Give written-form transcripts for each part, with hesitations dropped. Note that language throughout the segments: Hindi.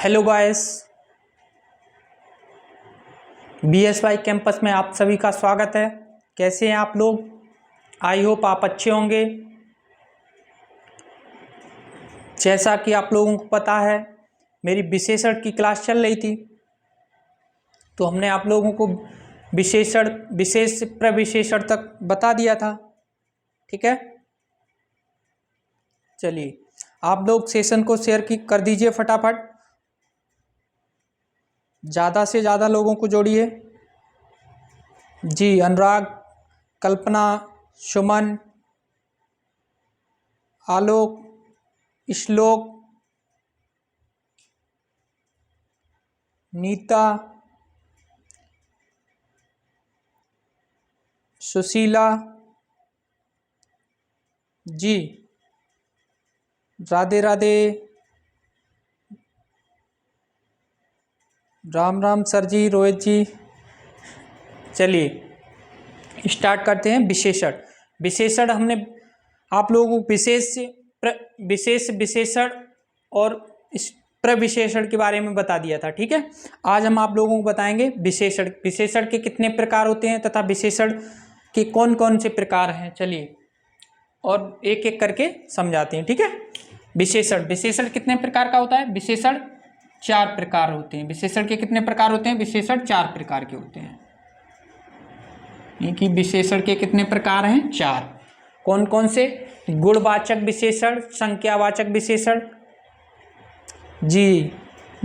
हेलो गाइस, BSY कैंपस में आप सभी का स्वागत है। कैसे हैं आप लोग? आई होप आप अच्छे होंगे। जैसा कि आप लोगों को पता है, मेरी विशेषण की क्लास चल रही थी, तो हमने आप लोगों को विशेषण विशेष प्रविशेषण तक बता दिया था। ठीक है, चलिए आप लोग सेशन को शेयर कर दीजिए फटाफट। ज़्यादा से ज़्यादा लोगों को जोड़िए। जी, अनुराग, कल्पना, सुमन, आलोक, श्लोक, नीता, सुशीला जी, राधे राधे, राम राम सर जी, रोहित जी। चलिए स्टार्ट करते हैं। विशेषण हमने आप लोगों को विशेष विशेषण और प्रविशेषण के बारे में बता दिया था। ठीक है, आज हम आप लोगों को बताएंगे विशेषण के कितने प्रकार होते हैं तथा विशेषण के कौन कौन से प्रकार हैं। चलिए और एक एक करके समझाते हैं। ठीक है, विशेषण कितने प्रकार का होता है? विशेषण 4 प्रकार होते हैं। विशेषण के कितने प्रकार होते हैं? विशेषण 4 प्रकार के होते हैं। कि विशेषण के कितने प्रकार हैं? 4। कौन कौन से? गुणवाचक विशेषण, संख्यावाचक विशेषण। जी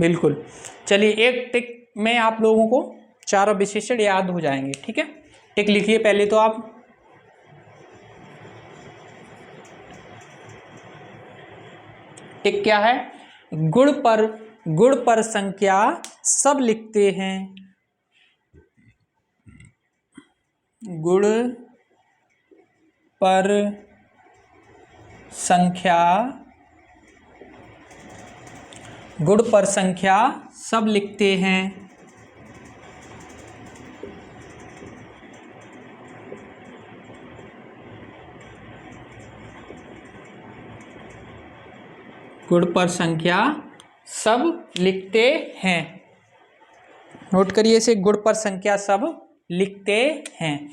बिल्कुल। चलिए एक टिक में आप लोगों को चारों विशेषण याद हो जाएंगे। ठीक है, टिक लिखिए पहले तो आप। टिक क्या है? गुण पर संख्या सब लिखते हैं। गुण पर संख्या सब लिखते हैं। गुण पर संख्या सब लिखते हैं। नोट करिए इसे, गुण पर संख्या सब लिखते हैं।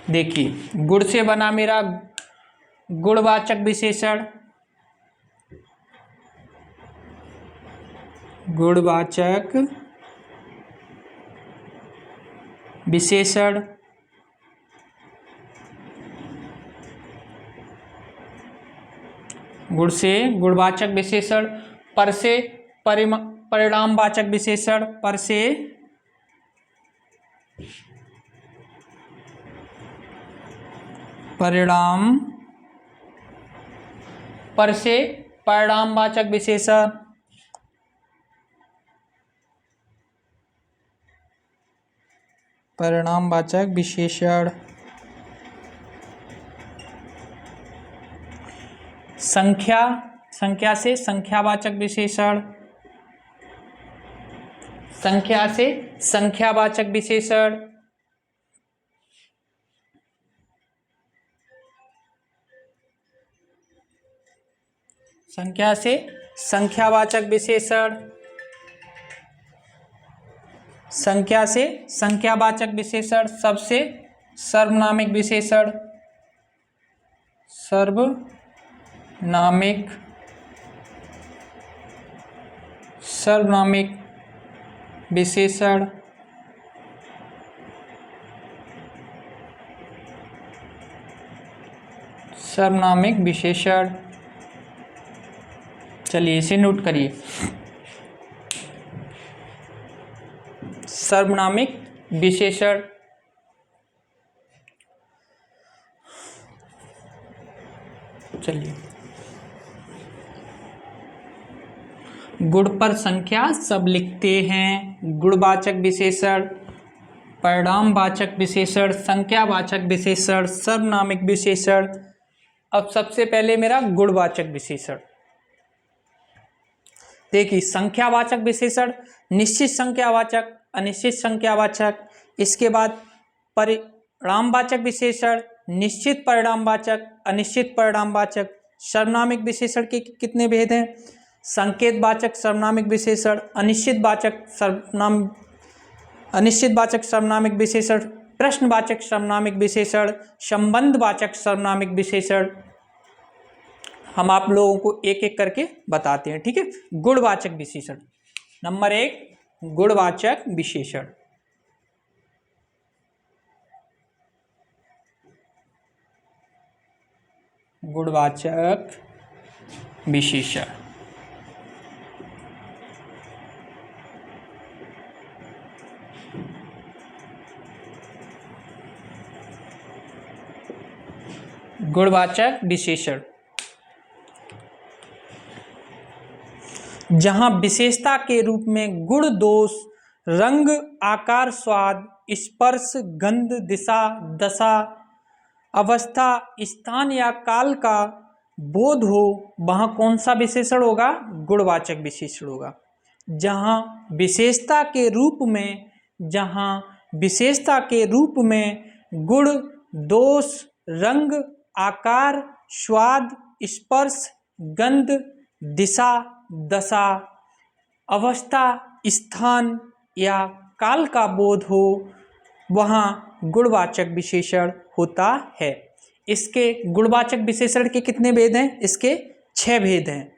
देखिए गुण से बना मेरा गुणवाचक विशेषण, गुणवाचक विशेषण। गुण से गुणवाचक विशेषण, पर से परिणामवाचक विशेषण, पर से परिणामवाचक विशेषण, परिणामवाचक विशेषण। संख्या से संख्यावाचक विशेषण, संख्या से संख्यावाचक विशेषण। संख्या से संख्यावाचक विशेषण, संख्या से संख्यावाचक विशेषण। सबसे सर्वनामिक विशेषण, सर्वनामिक विशेषण। सर्वनामिक विशेषण। चलिए इसे नोट करिए। सर्वनामिक विशेषण। चलिए गुण पर संख्या सब लिखते हैं, गुणवाचक विशेषण, परिणामवाचक विशेषण, संख्यावाचक विशेषण, सर्वनामिक विशेषण। अब सबसे पहले मेरा गुणवाचक विशेषण। देखिए संख्यावाचक विशेषण, निश्चित संख्यावाचक, अनिश्चित संख्यावाचक। इसके बाद परिणामवाचक विशेषण, निश्चित परिणामवाचक, अनिश्चित परिणामवाचक। सर्वनामिक विशेषण के कितने भेद हैं? संकेतवाचक सर्वनामिक विशेषण, अनिश्चितवाचक सर्वनामिक विशेषण, प्रश्नवाचक सर्वनामिक विशेषण, संबंधवाचक सर्वनामिक विशेषण। हम आप लोगों को एक एक करके बताते हैं, ठीक है। गुणवाचक विशेषण, नंबर 1 गुणवाचक विशेषण। गुणवाचक विशेषण, गुणवाचक विशेषण जहां विशेषता के रूप में गुण, दोष, रंग, आकार, स्वाद, स्पर्श, गंध, दिशा, दशा, अवस्था, स्थान या काल का बोध हो, वहां कौन सा विशेषण होगा? गुणवाचक विशेषण होगा। जहां विशेषता के रूप में गुण, दोष, रंग, आकार, स्वाद, स्पर्श, गंध, दिशा, दशा, अवस्था, स्थान या काल का बोध हो, वहाँ गुणवाचक विशेषण होता है। इसके गुणवाचक विशेषण के कितने भेद हैं? इसके 6 भेद हैं।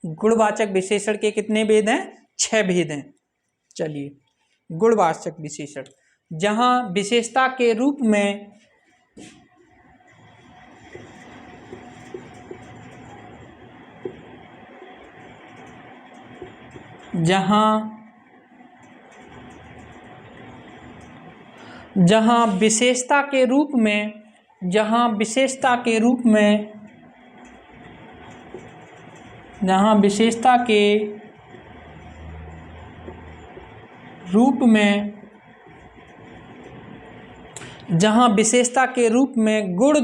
गुणवाचक विशेषण के कितने भेद हैं? 6 भेद हैं। चलिए, गुणवाचक विशेषण जहाँ विशेषता के रूप में जहाँ विशेषता के रूप में गुण,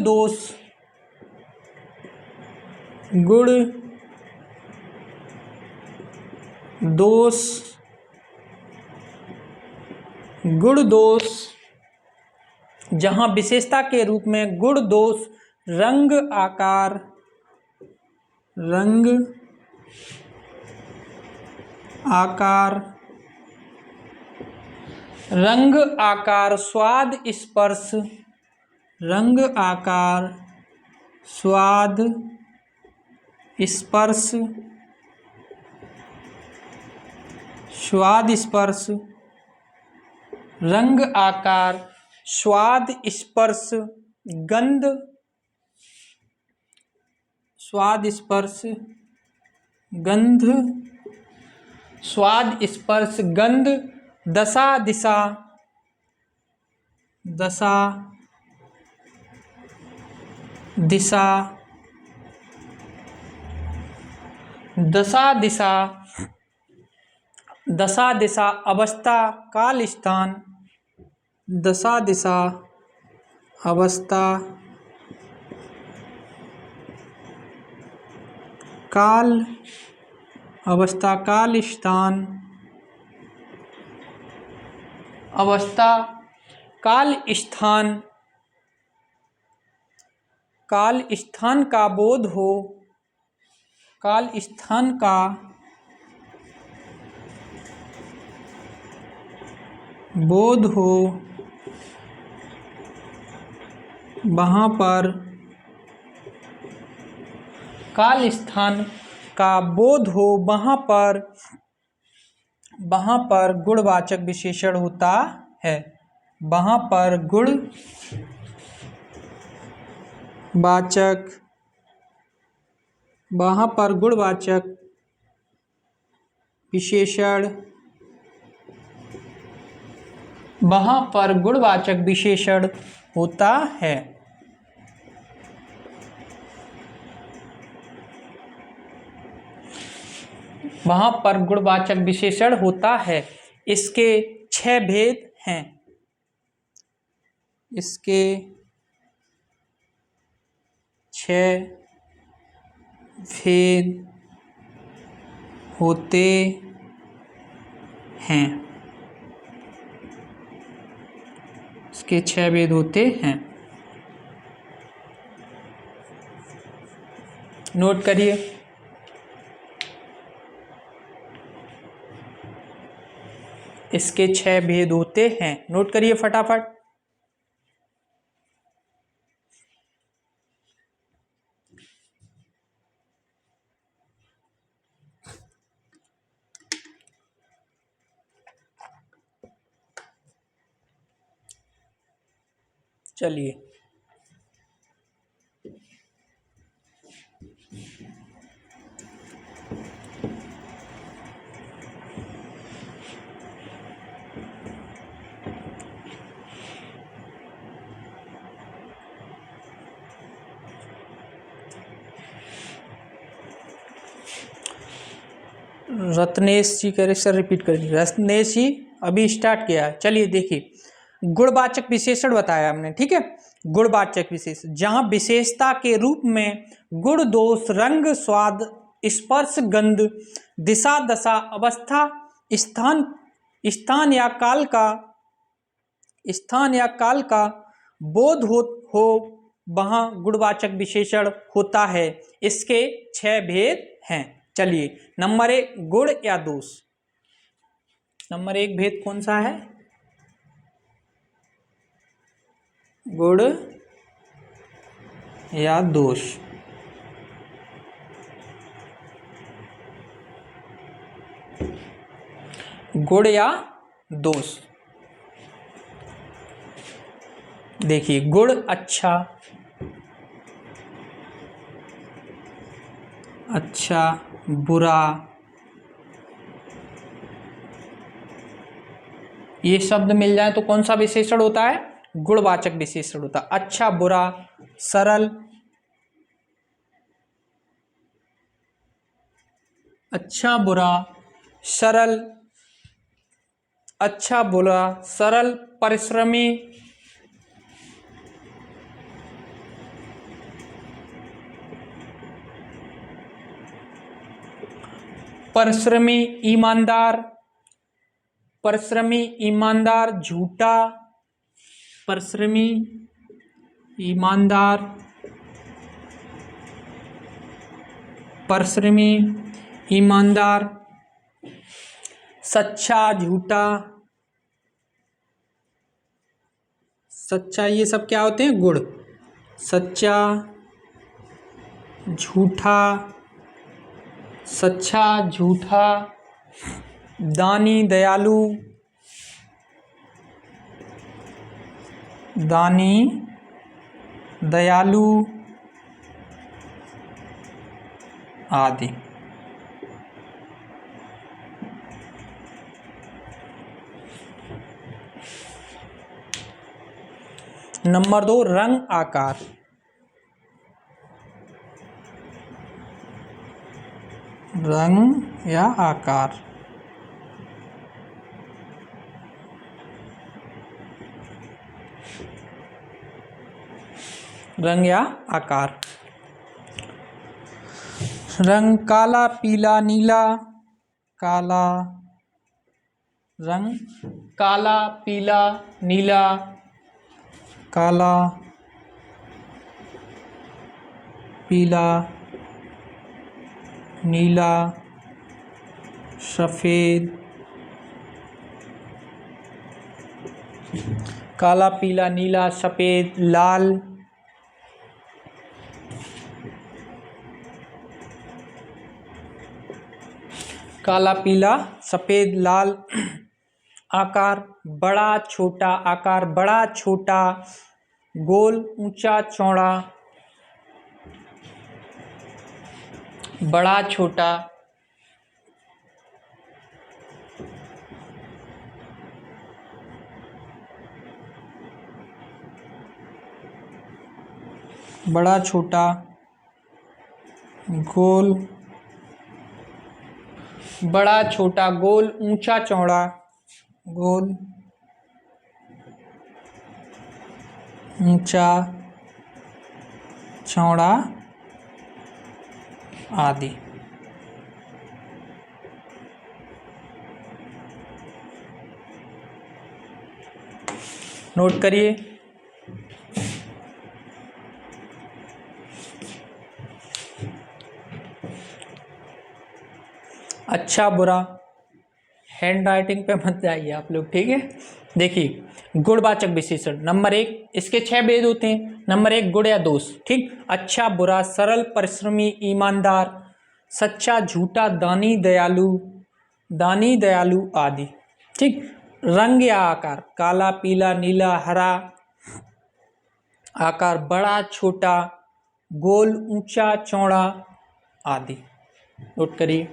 दोष, जहाँ विशेषता के रूप में गुण, दोष, रंग, आकार, स्वाद, स्पर्श, रंग, आकार, स्वाद, स्पर्श, गंध, दशा, दिशा, अवस्था, काल, स्थान, काल स्थान का बोध हो, वहाँ पर काल स्थान का बोध हो, वहाँ पर गुणवाचक विशेषण होता है। वहाँ पर गुणवाचक विशेषण होता है। वहाँ पर गुणवाचक विशेषण होता है। इसके 6 भेद हैं। इसके 6 भेद होते हैं। इसके 6 भेद होते हैं। नोट करिए। इसके 6 भेद होते हैं। नोट करिए फटाफट। चलिए, रत्नेश जी कह रहे सर रिपीट कर दीजिए। रत्नेश जी अभी स्टार्ट किया है। चलिए देखिए, गुणवाचक विशेषण बताया हमने, ठीक है। गुणवाचक विशेषण जहां विशेषता के रूप में गुण, दोष, रंग, स्वाद, स्पर्श, गंध, दिशा, दशा, अवस्था, स्थान स्थान या काल का बोध हो वहां गुणवाचक विशेषण होता है। इसके 6 भेद हैं। चलिए, नंबर 1 गुण या दोष। नंबर 1 भेद कौन सा है? गुण या दोष। गुण या दोष। देखिए, गुण अच्छा, बुरा, ये शब्द मिल जाए तो कौन सा विशेषण होता है? गुणवाचक विशेषण होता है। अच्छा, बुरा, सरल, अच्छा बुरा सरल, अच्छा बुरा सरल, परिश्रमी, ईमानदार, झूठा, परिश्रमी, ईमानदार, सच्चा, झूठा, ये सब क्या होते हैं? गुण। सच्चा, झूठा, दानी, दयालु, आदि। नंबर 2 रंग, आकार। रंग या आकार। रंग या आकार। रंग काला, पीला, नीला, काला, रंग काला, पीला, नीला, काला, पीला, नीला, सफ़ेद, काला, पीला, नीला, सफ़ेद, लाल, काला, पीला, सफ़ेद, लाल। आकार बड़ा, छोटा, आकार बड़ा, छोटा, गोल, ऊंचा, चौड़ा, बड़ा, छोटा, बड़ा, छोटा, गोल, बड़ा, छोटा, गोल, ऊंचा, चौड़ा, गोल, ऊंचा, चौड़ा, आदि। नोट करिए। अच्छा बुरा, हैंड राइटिंग पे मत जाइए आप लोग, ठीक है। देखिए गुणवाचक विशेषण नंबर 1, इसके 6 भेद होते हैं। नंबर 1 गुण या दोष, ठीक, अच्छा बुरा, सरल परिश्रमी ईमानदार, सच्चा झूठा, दानी दयालु आदि, ठीक। रंग या आकार, काला पीला नीला हरा, आकार बड़ा छोटा, गोल ऊंचा चौड़ा आदि। नोट करिए।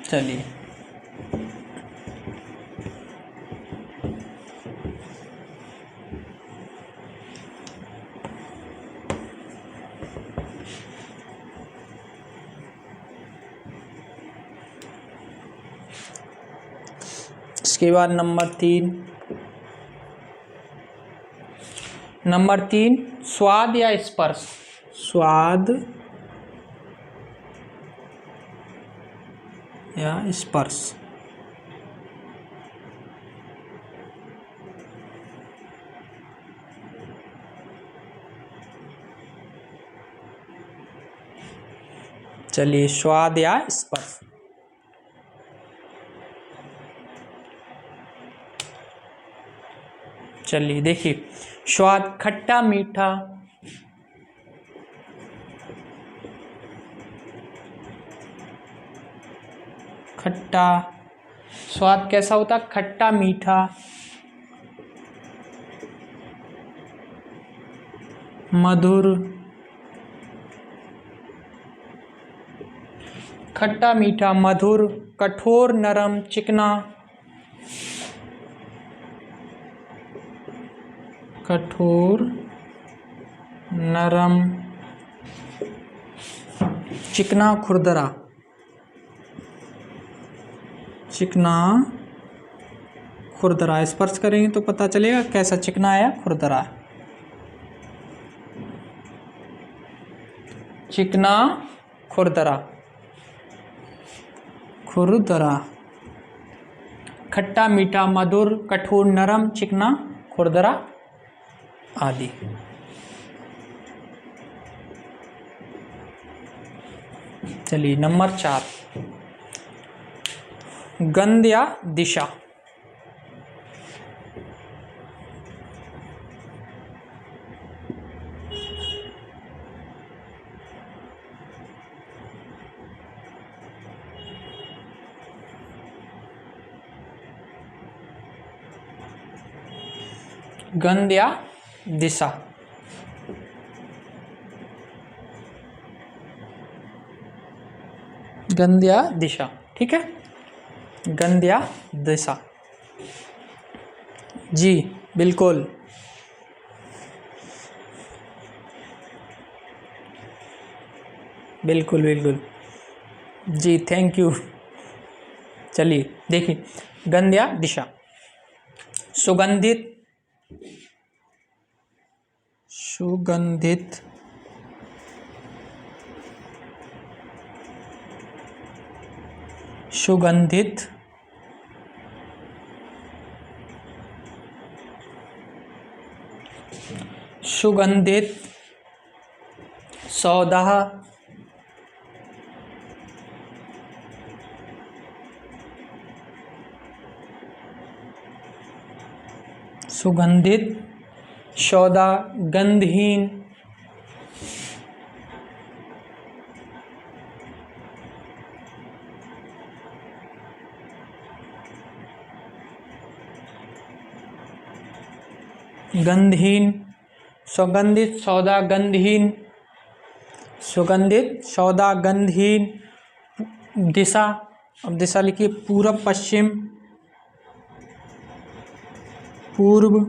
चलिए इसके बाद नंबर 3 स्वाद या स्पर्श, स्वाद या स्पर्श। चलिए स्वाद या स्पर्श। चलिए देखिए, स्वाद खट्टा मीठा, खट्टा, स्वाद कैसा होता, खट्टा मीठा, मधुर, खट्टा मीठा मधुर, कठोर नरम चिकना, कठोर नरम चिकना खुरदरा, चिकना खुरदरा। स्पर्श करेंगे तो पता चलेगा कैसा चिकना है या खुरदरा है। चिकना खुरदरा, खुरदरा, खट्टा मीठा मधुर, कठोर नरम चिकना खुरदरा आदि। चलिए नंबर 4, गंध या दिशा। गंध या दिशा। गंध या दिशा, ठीक है, गंध या दिशा। जी बिल्कुल, बिल्कुल बिल्कुल जी, थैंक यू। चलिए देखिए, गंध या दिशा, सुगंधित, सुगंधित, सुगंधित, सुगंधित, सौदा, सुगंधित सौदा, गंधहीन, गंधहीन, सुगंधित सौदा गंधहीन, सुगंधित सौदा गंधहीन। दिशा, अब दिशा लिखिए, पूर्व पश्चिम, पूर्व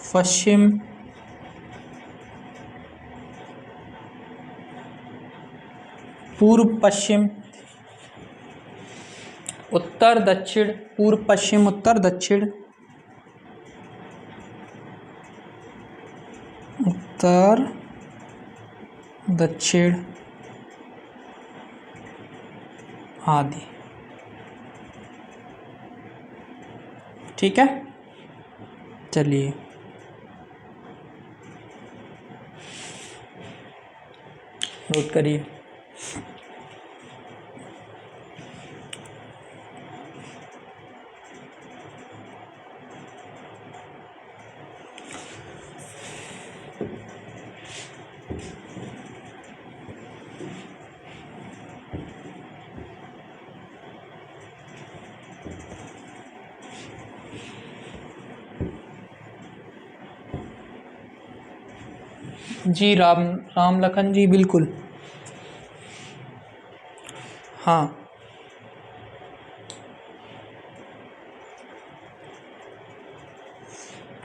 पश्चिम, पूर्व पश्चिम, उत्तर दक्षिण, पूर्व पश्चिम उत्तर दक्षिण, उत्तर दक्षिण आदि, ठीक है। चलिए नोट करिए। जी राम राम लखन जी बिल्कुल। हाँ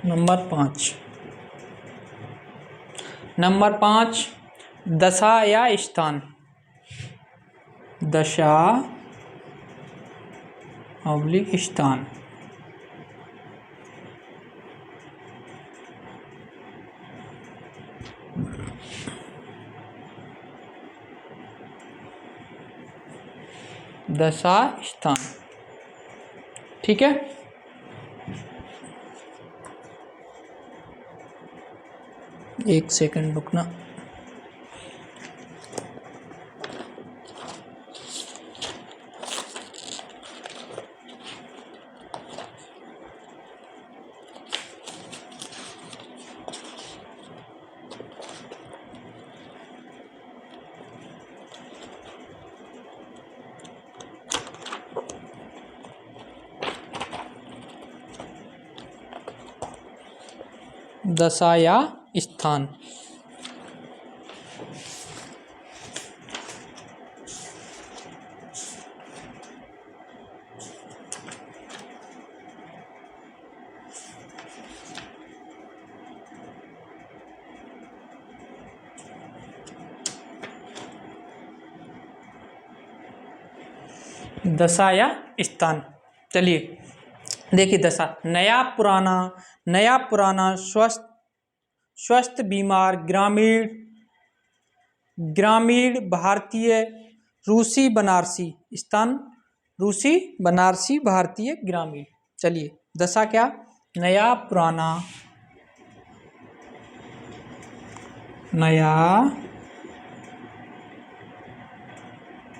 नंबर 5, नंबर 5 दशा या स्थान। दशा ऑब्लिक स्थान। दशा स्थान, ठीक है। एक सेकंड रुकना। दशा या स्थान। दशा या स्थान। चलिए देखिए, दशा नया पुराना, नया पुराना, स्वस्थ स्वस्थ बीमार, ग्रामीण ग्रामीण, भारतीय, रूसी बनारसी। स्थान रूसी बनारसी, भारतीय ग्रामीण। चलिए दशा क्या, नया पुराना, नया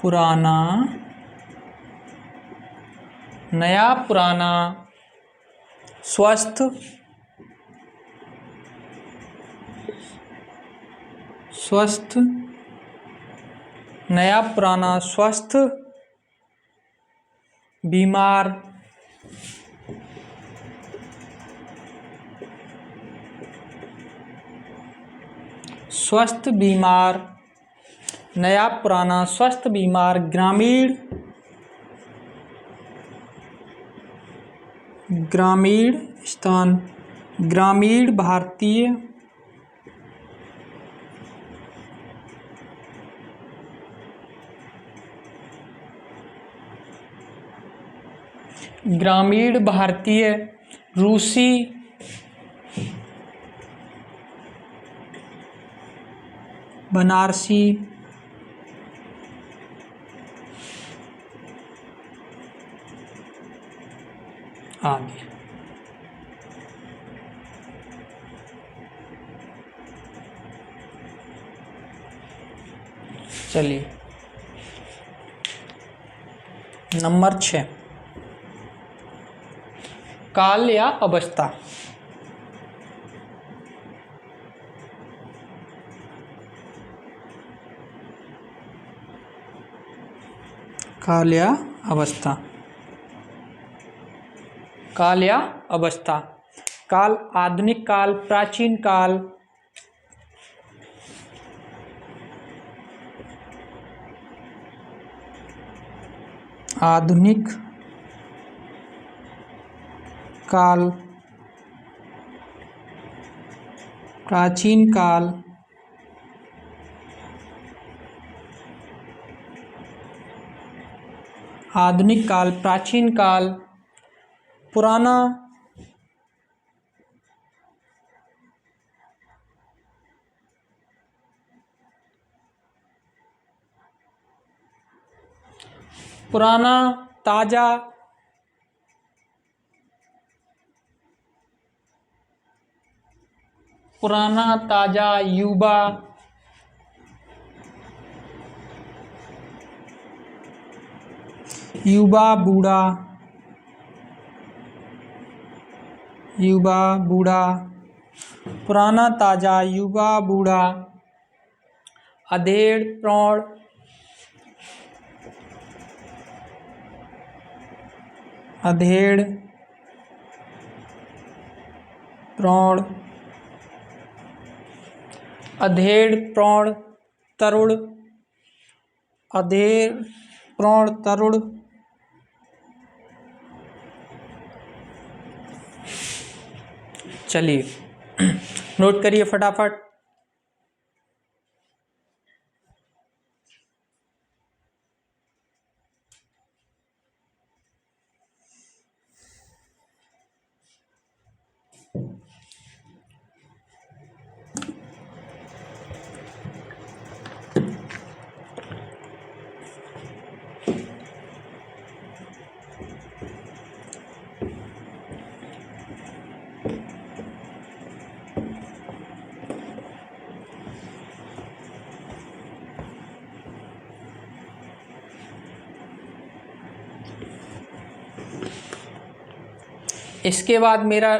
पुराना, नया पुराना, स्वस्थ स्वस्थ, नया पुराना, स्वस्थ, बीमार, स्वस्थ बीमार, नया पुराना, स्वस्थ बीमार, ग्रामीण ग्रामीण स्थान, ग्रामीण भारतीय, ग्रामीण भारतीय, रूसी बनारसी, आदि। चलिए नंबर 6 काल या अवस्था। काल या अवस्था, काल या अवस्था। काल आधुनिक काल, प्राचीन काल, आधुनिक काल, प्राचीन काल, आधुनिक काल, प्राचीन काल, पुराना पुराना, ताजा, पुराना, ताजा, युवा, युवा बूढ़ा, युवा बूढ़ा, पुराना ताजा, युवा बूढ़ा, अधेड़ प्रौढ़, अधेड़ प्रौढ़, अधेड़ प्रौढ़ तरुण, अधेड़ प्रौढ़ तरुण, चलिए नोट करिए फटाफट। इसके बाद मेरा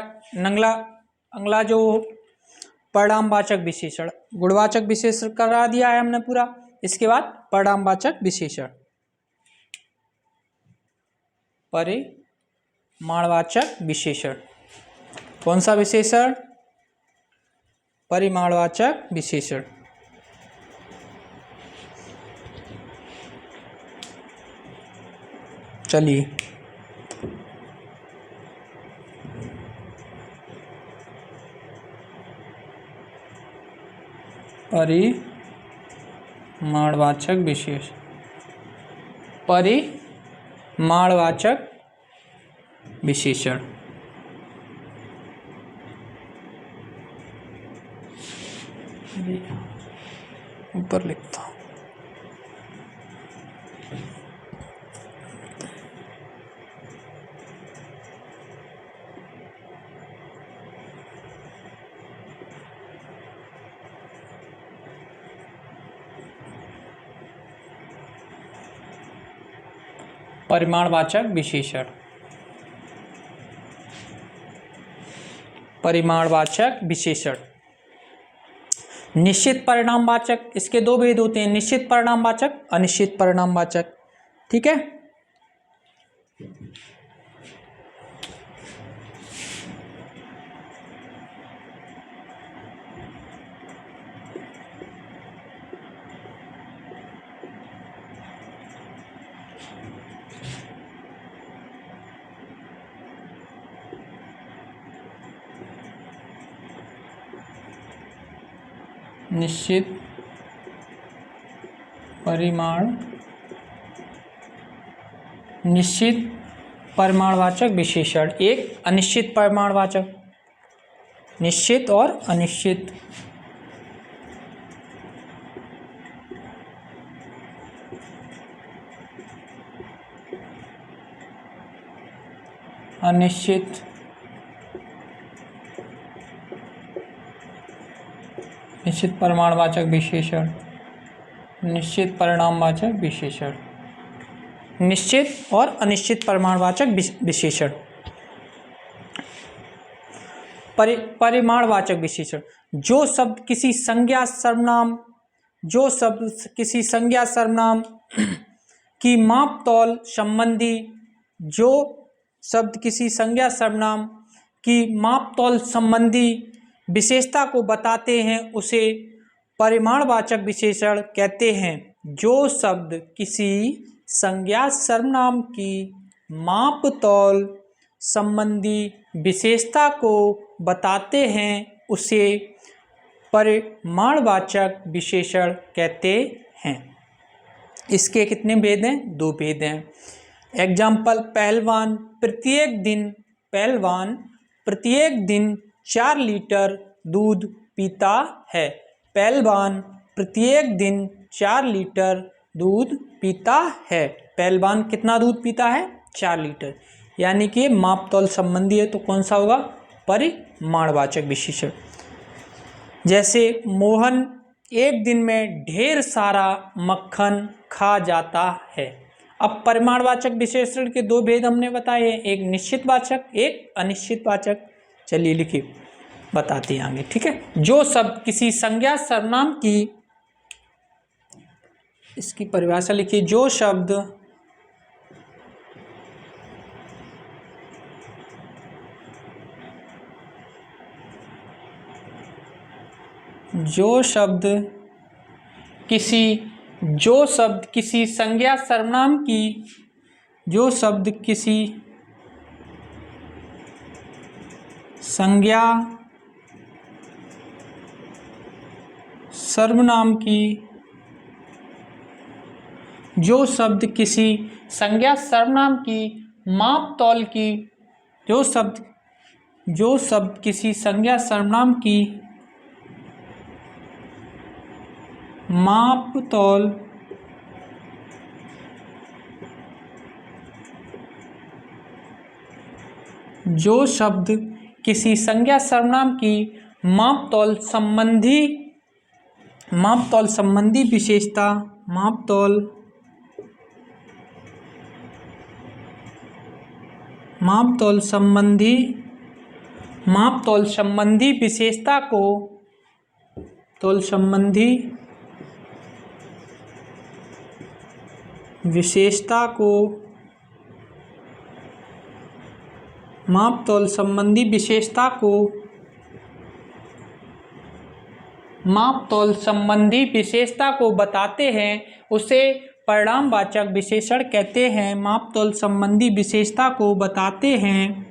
अगला जो परिणामवाचक विशेषण, गुणवाचक विशेषण करा दिया है हमने पूरा। इसके बाद परिणामवाचक विशेषण, परिमाणवाचक विशेषण। कौन सा विशेषण? परिमाणवाचक विशेषण। चलिए परिमाणवाचक विशेषण, परिमाणवाचक विशेषण। ऊपर लिखता हूँ। परिमाणवाचक विशेषण, परिमाणवाचक विशेषण। निश्चित परिणामवाचक, इसके दो भेद होते हैं, निश्चित परिणामवाचक, अनिश्चित परिणामवाचक। ठीक है। निश्चित परिमाणवाचक विशेषण, एक अनिश्चित परिमाणवाचक, निश्चित और अनिश्चित। अनिश्चित निश्चित परिमाणवाचक विशेषण, निश्चित परिणामवाचक विशेषण, निश्चित और अनिश्चित परिमाणवाचक विशेषण। परिमाणवाचक विशेषण, जो शब्द किसी संज्ञा सर्वनाम की माप तौल संबंधी, जो शब्द किसी संज्ञा सर्वनाम की माप तौल संबंधी विशेषता को बताते हैं उसे परिमाणवाचक विशेषण कहते हैं। जो शब्द किसी संज्ञा सर्वनाम की माप तौल संबंधी विशेषता को बताते हैं उसे परिमाणवाचक विशेषण कहते हैं। इसके कितने भेद हैं? दो भेद हैं। एग्जाम्पल, पहलवान प्रत्येक दिन 4 लीटर दूध पीता है। पहलवान प्रत्येक दिन 4 लीटर दूध पीता है। पहलवान कितना दूध पीता है? 4 लीटर। यानी कि माप तौल संबंधी है तो कौन सा होगा? परिमाणवाचक विशेषण। जैसे मोहन एक दिन में ढेर सारा मक्खन खा जाता है। अब परिमाणवाचक विशेषण के दो भेद हमने बताए हैं, एक निश्चितवाचक, एक अनिश्चितवाचक। चलिए लिखिए, बताते हैं आगे, ठीक है। जो शब्द किसी संज्ञा सर्वनाम की, इसकी परिभाषा लिखिए, जो शब्द किसी संज्ञा सर्वनाम की, जो शब्द किसी संज्ञा सर्वनाम की, जो शब्द किसी संज्ञा सर्वनाम की माप तौल की, जो शब्द किसी संज्ञा सर्वनाम की माप तौल जो शब्द किसी संज्ञा सर्वनाम की माप तौल संबंधी विशेषता, माप तौल संबंधी विशेषता को, माप तौल संबंधी विशेषता को बताते हैं, उसे परिमाणवाचक विशेषण कहते हैं। माप तौल संबंधी विशेषता को बताते हैं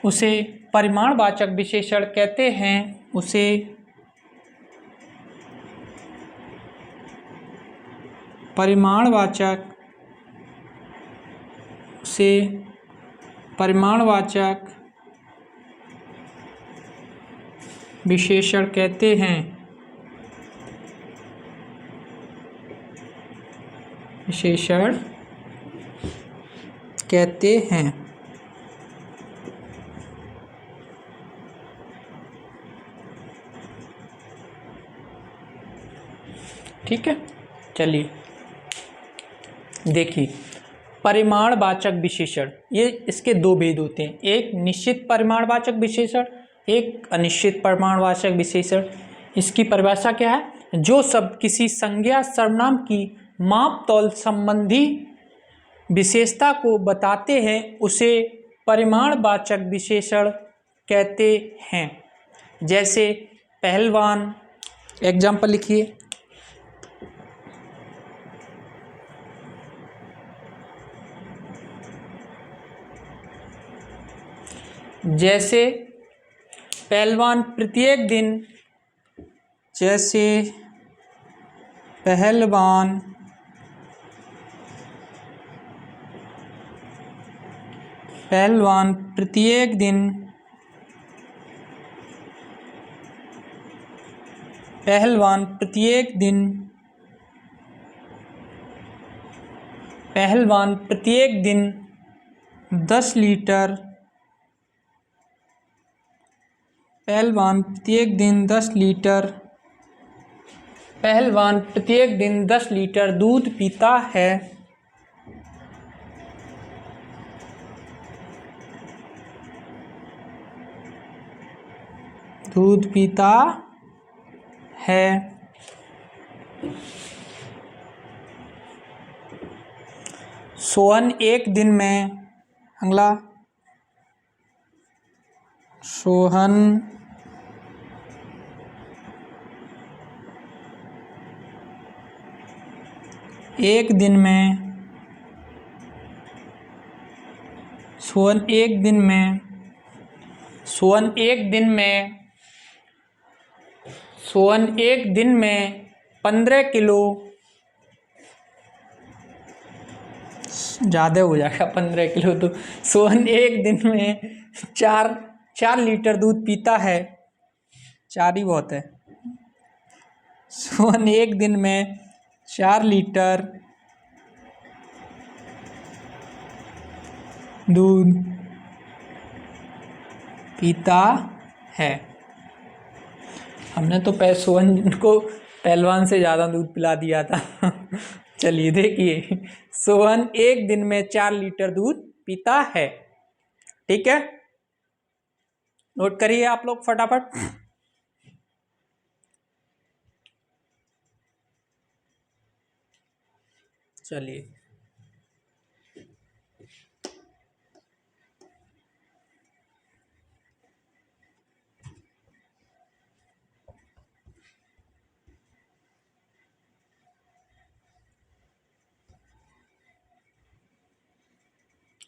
उसे परिमाणवाचक विशेषण कहते हैं, उसे परिमाणवाचक विशेषण कहते हैं, ठीक है। चलिए देखिए, परिमाणवाचक विशेषण, ये इसके दो भेद होते हैं, एक निश्चित परिमाणवाचक विशेषण, एक अनिश्चित परिमाणवाचक विशेषण। इसकी परिभाषा क्या है? जो शब्द किसी संज्ञा सर्वनाम की माप तौल संबंधी विशेषता को बताते हैं, उसे परिमाणवाचक विशेषण कहते हैं। जैसे पहलवान, एग्जाम्पल लिखिए, जैसे पहलवान प्रत्येक दिन, पहलवान प्रत्येक दिन 10 लीटर, पहलवान प्रत्येक दिन 10 लीटर दूध पीता है। सोहन एक दिन में, अगला, सोहन एक दिन में 15 किलो, ज़्यादा हो जाएगा 15 किलो, तो सोहन एक दिन में 4 लीटर दूध पीता है। 4 ही बहुत है। सोहन एक दिन में 4 लीटर दूध पीता है। हमने तो सोहन को पहलवान से ज़्यादा दूध पिला दिया था। चलिए देखिए, सोहन एक दिन में 4 लीटर दूध पीता है। ठीक है, नोट करिए आप लोग फटाफट। चलिए,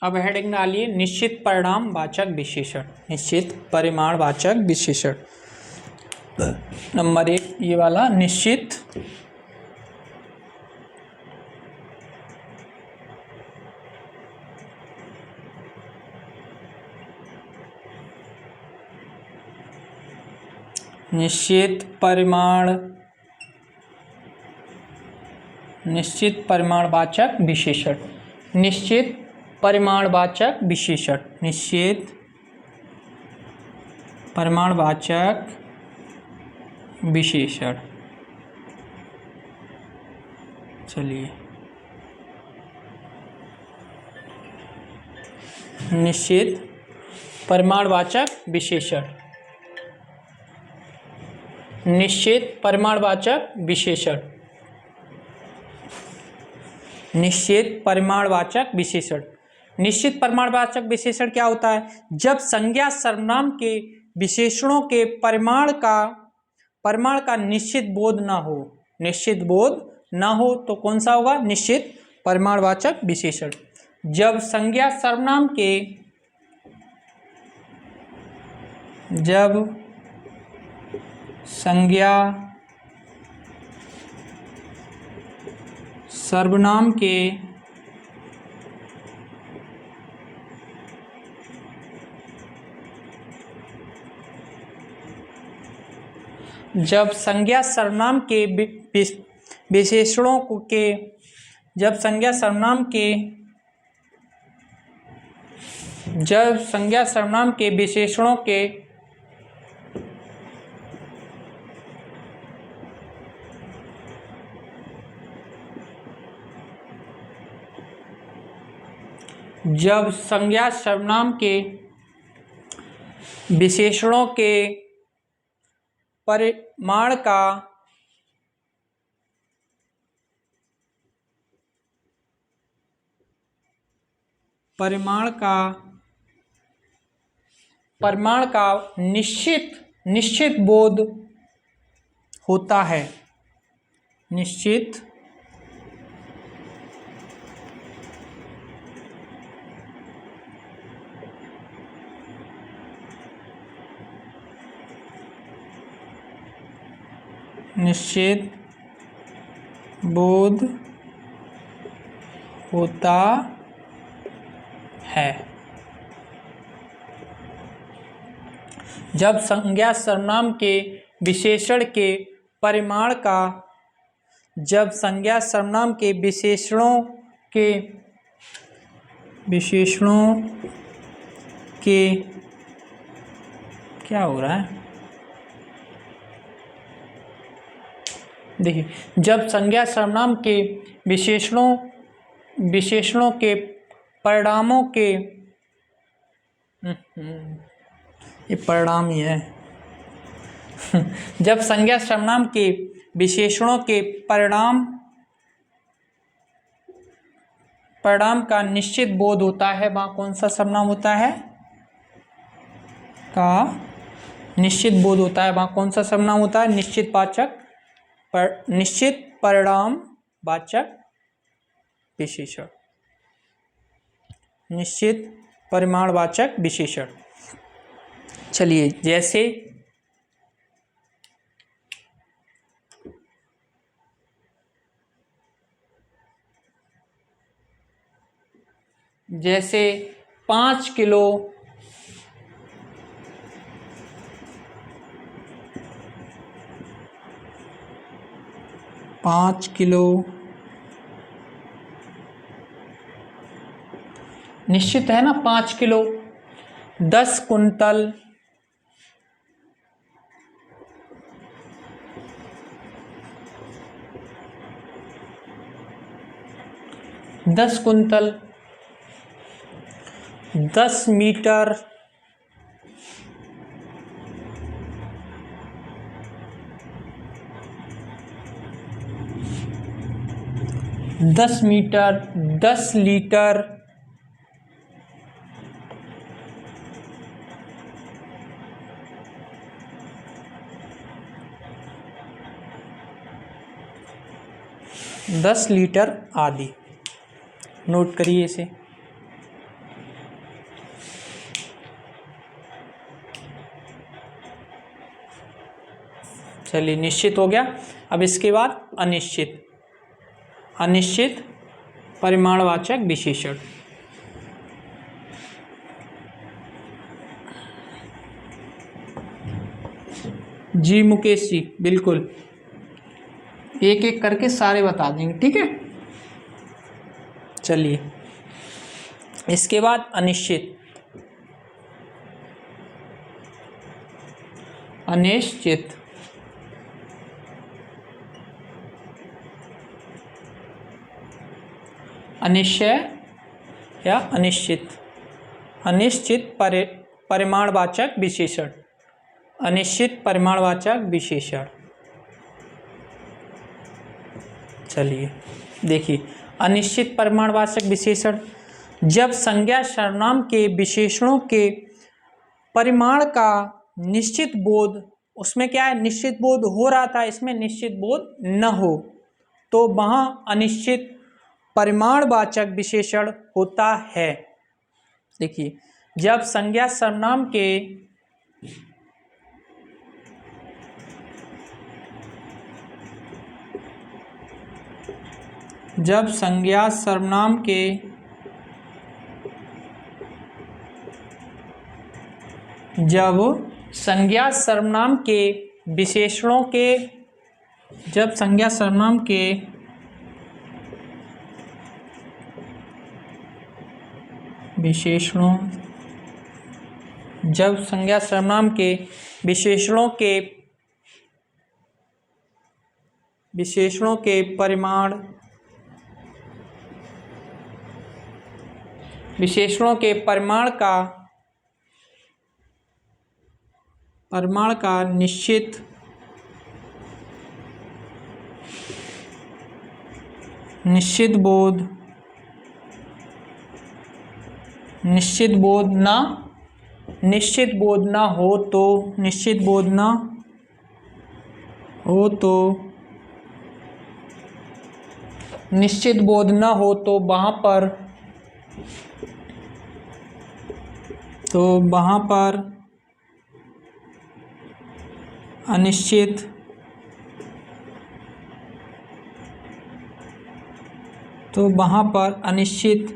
अब हेडिंग डालिए निश्चित परिणाम वाचक विशेषण। निश्चित परिमाण वाचक विशेषण नंबर 1 ये वाला, निश्चित परिमाणवाचक विशेषण। निश्चित परिमाणवाचक विशेषण। निश्चित परिमाणवाचक विशेषण। चलिए, निश्चित परिमाणवाचक विशेषण। निश्चित परिमाणवाचक विशेषण। निश्चित परिमाणवाचक विशेषण। निश्चित परिमाणवाचक विशेषण क्या होता है? जब संज्ञा सर्वनाम के विशेषणों के परिमाण का निश्चित बोध ना हो। निश्चित बोध ना हो तो कौन सा होगा? निश्चित परिमाणवाचक विशेषण। जब संज्ञा सर्वनाम के विशेषणों के जब संज्ञा सर्वनाम के विशेषणों के जब संज्ञा सर्वनाम के विशेषणों के परिमाण का निश्चित बोध होता है। निश्चित बोध होता है। जब संज्ञा सर्वनाम के विशेषण के परिमाण का क्या हो रहा है? देखिए, जब संज्ञा सर्वनाम के विशेषणों के परिणामों के ये परिणाम ही है। जब संज्ञा सर्वनाम के विशेषणों के परिणाम का निश्चित बोध होता है, वहाँ कौन सा सर्वनाम होता है? का निश्चित बोध होता है, वहाँ कौन सा सर्वनाम होता है? निश्चित परिणामवाचक विशेषण। निश्चित परिमाणवाचक विशेषण। चलिए, जैसे 5 किलो 5 किलो निश्चित है ना, 5 किलो 10 कुंतल 10 कुंतल, 10 मीटर, 10 मीटर, 10 लीटर, 10 लीटर आदि। नोट करिए इसे। चलिए, निश्चित हो गया। अब इसके बाद अनिश्चित। अनिश्चित परिमाणवाचक विशेषण। जी मुकेश जी, बिल्कुल एक एक करके सारे बता देंगे, ठीक है। चलिए, इसके बाद अनिश्चित। अनिश्चित, अनिश्चय या अनिश्चित। अनिश्चित परिमाणवाचक विशेषण। अनिश्चित परिमाणवाचक विशेषण। चलिए देखिए, अनिश्चित परिमाणवाचक विशेषण जब संज्ञा सर्वनाम के विशेषणों के परिमाण का निश्चित बोध, उसमें क्या है, निश्चित बोध हो रहा था, इसमें निश्चित बोध न हो, तो वहाँ अनिश्चित परिमाणवाचक विशेषण होता है। देखिए, जब संज्ञा सर्वनाम के जब संज्ञा सर्वनाम के जब संज्ञा सर्वनाम के विशेषणों के जब संज्ञा सर्वनाम के विशेषणों जब संज्ञा सर्वनाम के विशेषणों के परिमाण विशेषणों के परिमाण का निश्चित बोध न हो तो वहाँ पर अनिश्चित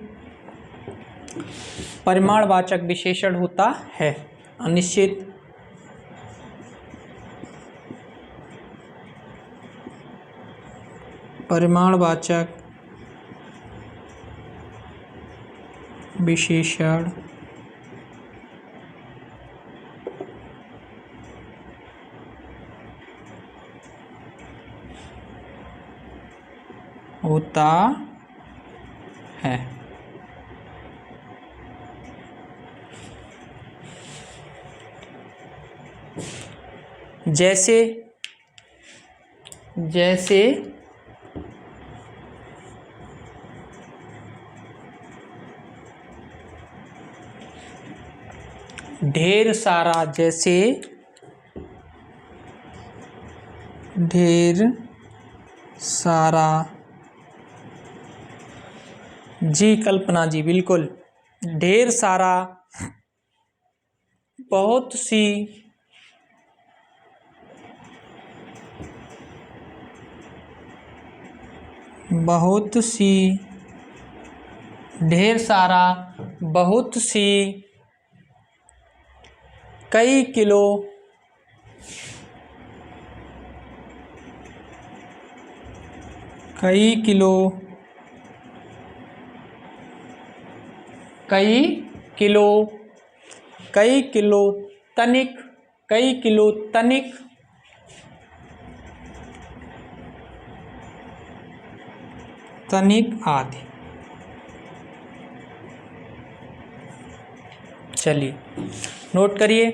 परिमाणवाचक विशेषण होता है। अनिश्चित परिमाणवाचक विशेषण होता है। जैसे ढेर सारा, जैसे ढेर सारा। जी कल्पना जी, बिल्कुल ढेर सारा, बहुत सी, ढेर सारा, बहुत सी, कई किलो, कई किलो तनिक, आदि। चलिए नोट करिए।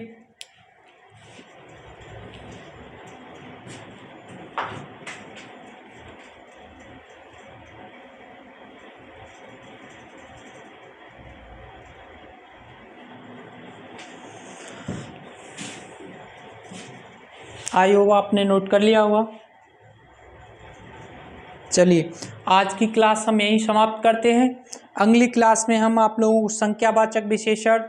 आई होगा आपने नोट कर लिया होगा। चलिए आज की क्लास हम यहीं समाप्त करते हैं। अगली क्लास में हम आप लोगों को संख्यावाचक विशेषण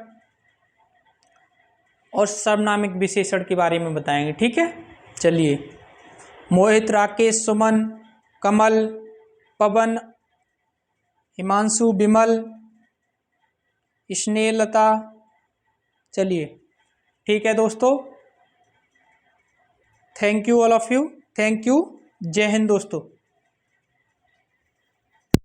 और सर्वनामिक विशेषण के बारे में बताएंगे, ठीक है। चलिए, मोहित, राकेश, सुमन, कमल, पवन, हिमांशु, विमल, स्नेहलता। चलिए ठीक है दोस्तों, thank you all of you, thank you, जय हिंद दोस्तों।